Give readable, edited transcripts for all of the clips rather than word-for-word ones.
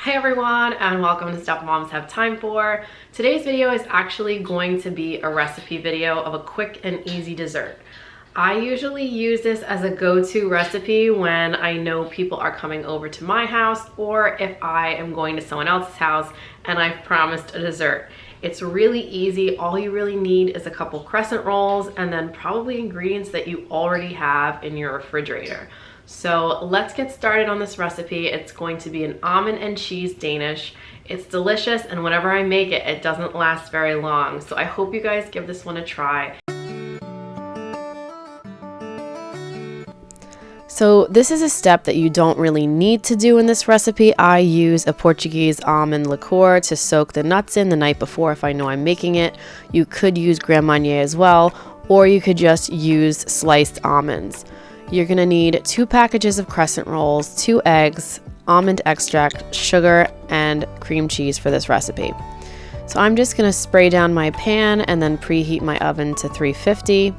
Hey everyone, and welcome to Stuff Moms Have Time For. Today's video is actually going to be a recipe video of a quick and easy dessert. I usually use this as a go-to recipe when I know people are coming over to my house or if I am going to someone else's house and I've promised a dessert. It's really easy. All you really need is a couple crescent rolls and then probably ingredients that you already have in your refrigerator. So let's get started on this recipe. It's going to be an almond and cheese Danish. It's delicious, and whenever I make it, it doesn't last very long. So I hope you guys give this one a try. So this is a step that you don't really need to do in this recipe. I use a Portuguese almond liqueur to soak the nuts in the night before if I know I'm making it. You could use Grand Marnier as well, or you could just use sliced almonds. You're gonna need 2 packages of crescent rolls, 2 eggs, almond extract, sugar, and cream cheese for this recipe. So I'm just gonna spray down my pan and then preheat my oven to 350.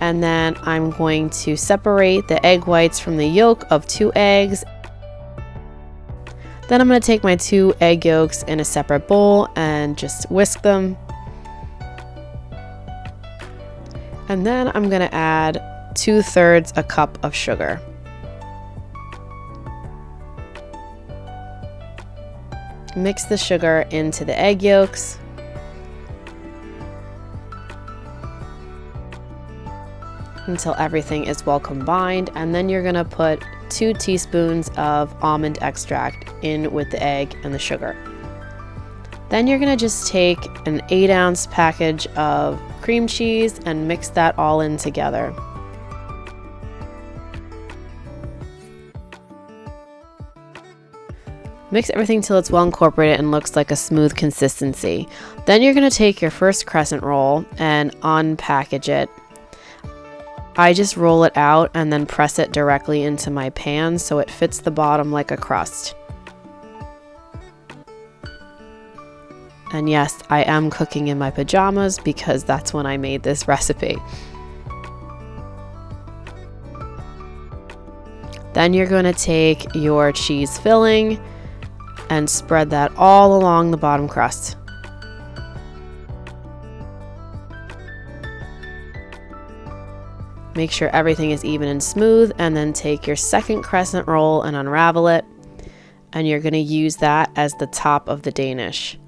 And then I'm going to separate the egg whites from the yolk of 2 eggs. Then I'm gonna take my 2 egg yolks in a separate bowl and just whisk them. And then I'm gonna add 2/3 a cup of sugar. Mix the sugar into the egg yolks. Until everything is well combined, and then you're gonna put 2 teaspoons of almond extract in with the egg and the sugar. Then you're gonna just take an 8-ounce package of cream cheese and mix that all in together. Mix everything till it's well incorporated and looks like a smooth consistency. Then you're gonna take your first crescent roll and unpackage it. I just roll it out and then press it directly into my pan so it fits the bottom like a crust. And yes, I am cooking in my pajamas because that's when I made this recipe. Then you're going to take your cheese filling and spread that all along the bottom crust. Make sure everything is even and smooth, and then take your second crescent roll and unravel it, and you're going to use that as the top of the Danish.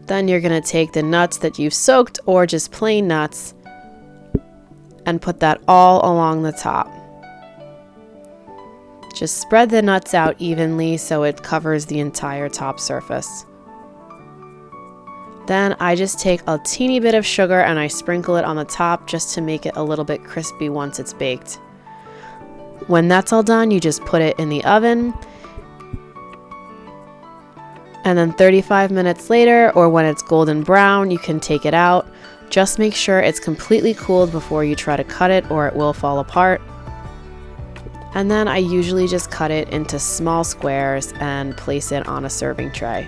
Then you're going to take the nuts that you've soaked, or just plain nuts, and put that all along the top. Just spread the nuts out evenly so it covers the entire top surface. Then I just take a teeny bit of sugar and I sprinkle it on the top just to make it a little bit crispy once it's baked. When that's all done, you just put it in the oven. And then 35 minutes later, or when it's golden brown, you can take it out. Just make sure it's completely cooled before you try to cut it or it will fall apart. And then I usually just cut it into small squares and place it on a serving tray.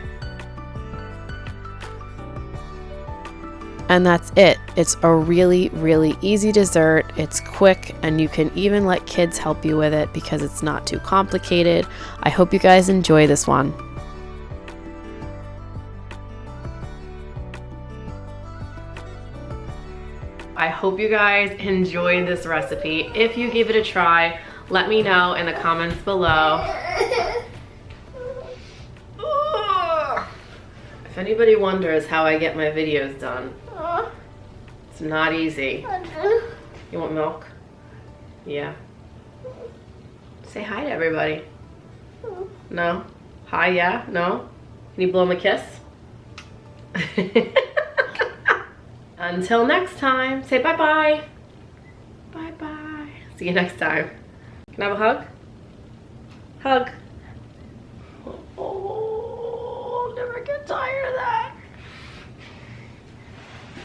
And that's it. It's a really, really easy dessert. It's quick, and you can even let kids help you with it because it's not too complicated. I hope you guys enjoy this one. I hope you guys enjoyed this recipe. If you give it a try, let me know in the comments below. If anybody wonders how I get my videos done, it's not easy. You want milk? Yeah. Say hi to everybody. No? Hi, yeah? No? Can you blow them a kiss? Until next time, say bye-bye. Bye-bye. See you next time. Can I have a hug? Hug.